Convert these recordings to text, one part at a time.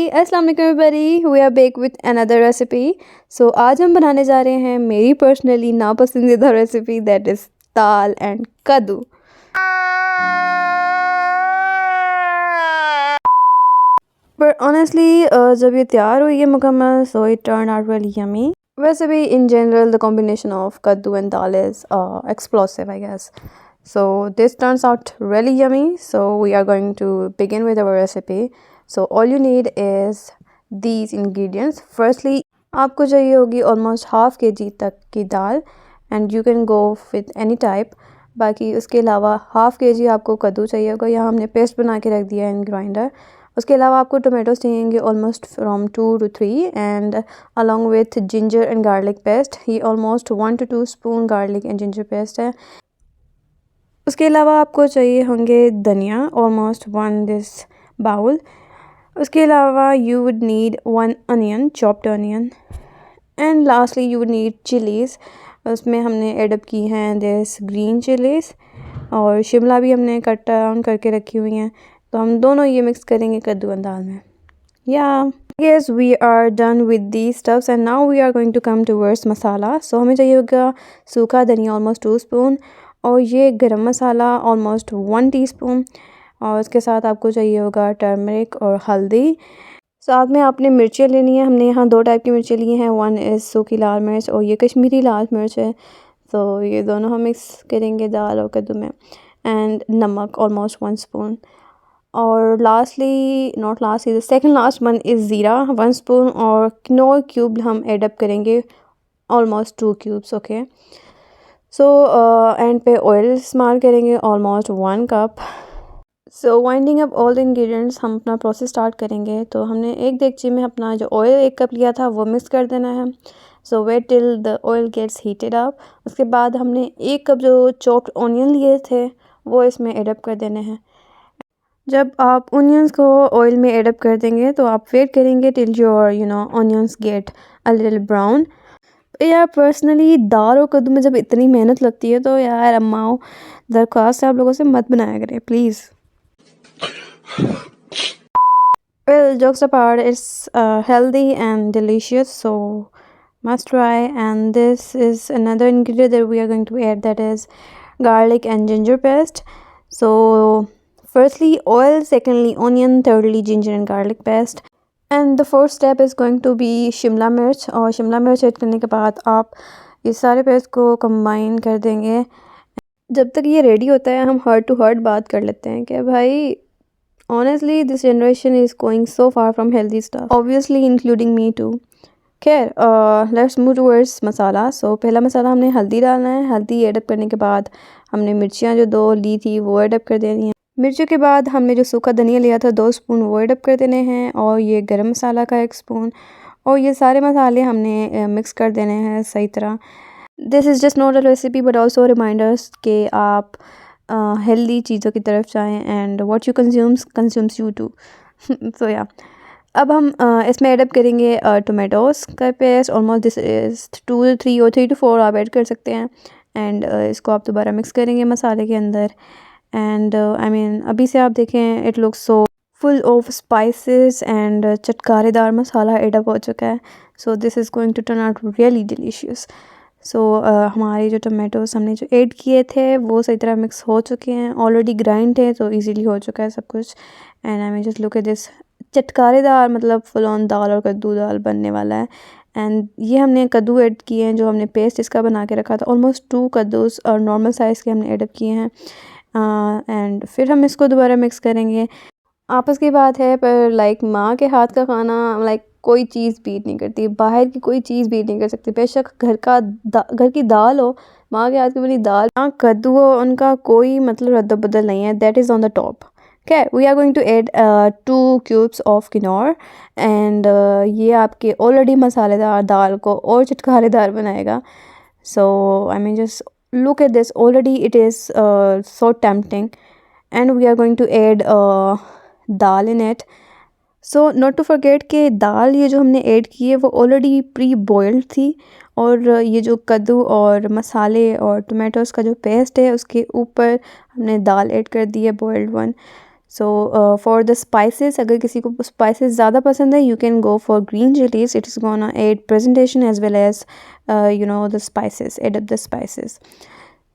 अस्सलाम वालेकुम everybody, we are back with another recipe. So आज हम बनाने जा रहे हैं मेरी पर्सनली नापसंदीदा recipe, that is dal and kaddu. पर ऑनेस्टली जब ये तैयार हुई है मुकम्मल, so it turn out really yummy. वैसे भी in general the combination of kaddu and dal is explosive, I guess. So this turns out really yummy. So we are going to begin with our recipe. So all you need is these ingredients. Firstly, आपको चाहिए होगी almost ½ kg तक की दाल, and you can go with any type. बाकी उसके अलावा ½ kg आपको कद्दू चाहिए होगा, यहाँ हमने पेस्ट बना के रख दिया है इन ग्राइंडर। उसके अलावा आपको टोमेटोज चाहिएंगे almost from 2 to 3 and along with ginger and garlic paste. ये almost 1 to 2 spoon garlic and ginger paste है। उसके अलावा आपको चाहिए होंगे धनिया, ऑलमोस्ट 1 दिस बाउल। उसके अलावा you would need 1 onion, chopped onion, and lastly you would need chillies. उसमें हमने एडअप की हैं दिस ग्रीन चिलीज़, और शिमला भी हमने कट डाउन करके रखी हुई हैं। तो हम दोनों ये मिक्स करेंगे कद्दू एंड दाल में। Yes, we are done with these stuffs and now we are going to come towards मसाला। सो हमें चाहिए होगा सूखा धनिया ऑलमोस्ट 2 स्पून, और ये गरम मसाला ऑलमोस्ट 1 टीस्पून, और उसके साथ आपको चाहिए होगा टर्मरिक और हल्दी। साथ में आपने मिर्चें लेनी है। हमने यहाँ 2 टाइप की मिर्चें ली हैं, 1 इज़ सूखी लाल मिर्च और ये कश्मीरी लाल मिर्च है। तो ये दोनों हम मिक्स करेंगे दाल और कद्दू में। एंड नमक ऑलमोस्ट 1 स्पून, और lastly not lastly the second last one is ज़ीरा 1 स्पून, और किनोर क्यूब हम एडअप करेंगे almost 2 cubes. Okay, so and पे ऑयल इस्तेमाल करेंगे almost 1 cup. So winding up all the ingredients, हम अपना प्रोसेस स्टार्ट करेंगे। तो हमने एक देगची में अपना जो ऑयल 1 कप लिया था वो मिक्स कर देना है। So wait till the oil gets heated up. उसके बाद हमने 1 कप जो चॉप्ड ऑनियन लिए थे वो इसमें एडअप कर देने हैं। जब आप ऑनियंस को ऑयल में एडअप कर देंगे तो आप वेट करेंगे till your onions get a little brown. यार पर्सनली दाल और कद्दू में जब इतनी मेहनत लगती है तो यार अम्माओ, दरख्वास्त है आप लोगों से मत बनाया करें please. Well, jokes apart, it's healthy and delicious, so must try. And this is another ingredient that we are going to add, that is garlic and ginger paste. So firstly oil, secondly onion, thirdly ginger and garlic paste, and the fourth step is going to be Shimla मिर्च। और शिमला मिर्च add करने के बाद आप इस सारे paste को कंबाइन कर देंगे। जब तक ये रेडी होता है हम हार्ट टू हार्ट बात कर लेते हैं कि भाई honestly this generation is going so far from healthy stuff, obviously including me too. खैर let's move towards masala. So पहला मसाला हमने हल्दी डालना है। हल्दी एडअप करने के बाद हमने मिर्चियाँ जो 2 ली थी वो एडअप कर देनी है। मिर्चों के बाद हमने जो सूखा धनिया लिया था 2 स्पून वो एडअप कर देने हैं, और ये गरम मसाला का 1 स्पून, और ये सारे मसाले हमने मिक्स कर देने हैं सही तरह। This is just not a recipe but also reminders कि आप हेल्दी चीज़ों की तरफ जाएँ, and what you consumes you to. So या अब हम इसमें एडअप करेंगे टोमेटोज़ का पेस्ट। ऑलमोस्ट दिस इज़ 2 to 3 और 3 to 4 आप ऐड कर सकते हैं। एंड इसको आप दोबारा मिक्स करेंगे मसाले के अंदर। एंड आई मीन अभी से आप देखें it looks so full of spices and चटकारेदार मसाला एडअप हो चुका है। So this is going to turn out really delicious. So हमारे जो टमाटोज़ हमने जो ऐड किए थे वो सही तरह मिक्स हो चुके हैं, ऑलरेडी ग्राइंड है तो इजीली हो चुका है सब कुछ। And I mean just look at this, चटकारेदार मतलब फुल ऑन दाल और कद्दू दाल बनने वाला है। एंड ये हमने कद्दू ऐड किए हैं, जो हमने पेस्ट इसका बना के रखा था ऑलमोस्ट 2 कद्दूस और नॉर्मल साइज़ के हमने एडअप किए हैं। एंड फिर हम इसको दोबारा मिक्स करेंगे। आपस की बात है पर लाइक माँ के हाथ का खाना लाइक कोई चीज़ बीट नहीं करती, बाहर की कोई चीज़ बीट नहीं कर सकती। बेशक घर की दाल हो, माँ के हाथ की बनी दाल, माँ कद्दू हो, उनका कोई मतलब रद्द-बदल नहीं है। That is on the top. Okay, we are going to add 2 cubes of quinoa, and ये आपके ऑलरेडी मसालेदार दाल को और चटकारेदार बनाएगा। So I mean just look at this, already it is so tempting, and we are going to add dal in it. So not to forget कि दाल ये जो हमने ऐड की है वो ऑलरेडी प्री बॉइल्ड थी, और ये जो कद्दू और मसाले और टमाटोज़ का जो पेस्ट है उसके ऊपर हमने दाल ऐड कर दी है boiled one. So for the spices, अगर किसी को स्पाइसेस ज़्यादा पसंद है, you can go for green chillies. It is gonna add presentation as well as you know the spices, add up the spices.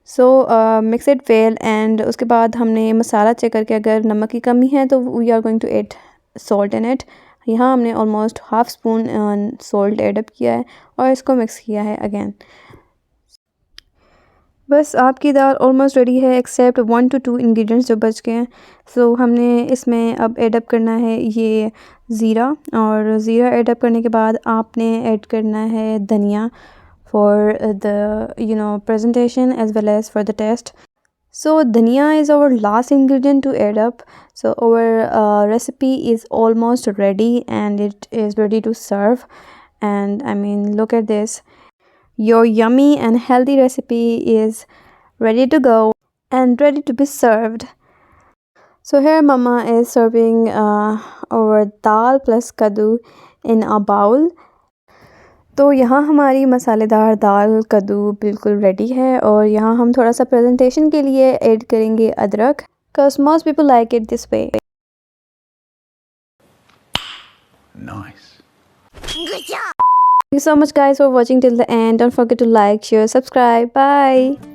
So mix it well. And उसके बाद हमने मसाला check करके अगर नमक की कमी है तो we are going to add salt in it. यहाँ हमने almost half spoon salt add up किया है और इसको मिक्स किया है अगेन. बस आपकी दाल ऑलमोस्ट रेडी है एक्सेप्ट 1 to 2 इंग्रेडिएंट्स जो बच गए हैं. सो हमने इसमें अब ऐड अप करना है ये ज़ीरा, और ज़ीरा ऐड अप करने के बाद आपने ऐड करना है धनिया for the you know presentation as well as for the taste. So dhania is our last ingredient to add up. So our recipe is almost ready and it is ready to serve. And I mean, look at this. Your yummy and healthy recipe is ready to go and ready to be served. So here mama is serving our dal plus kadu in a bowl. तो यहाँ हमारी मसालेदार दाल कद्दू बिल्कुल ready है. और यहाँ हम थोड़ा सा प्रेजेंटेशन के लिए ऐड करेंगे अदरक, because most people like it this way. Nice. Good job. Thank you so much guys for watching till the end. Don't forget to like, share, subscribe. Bye.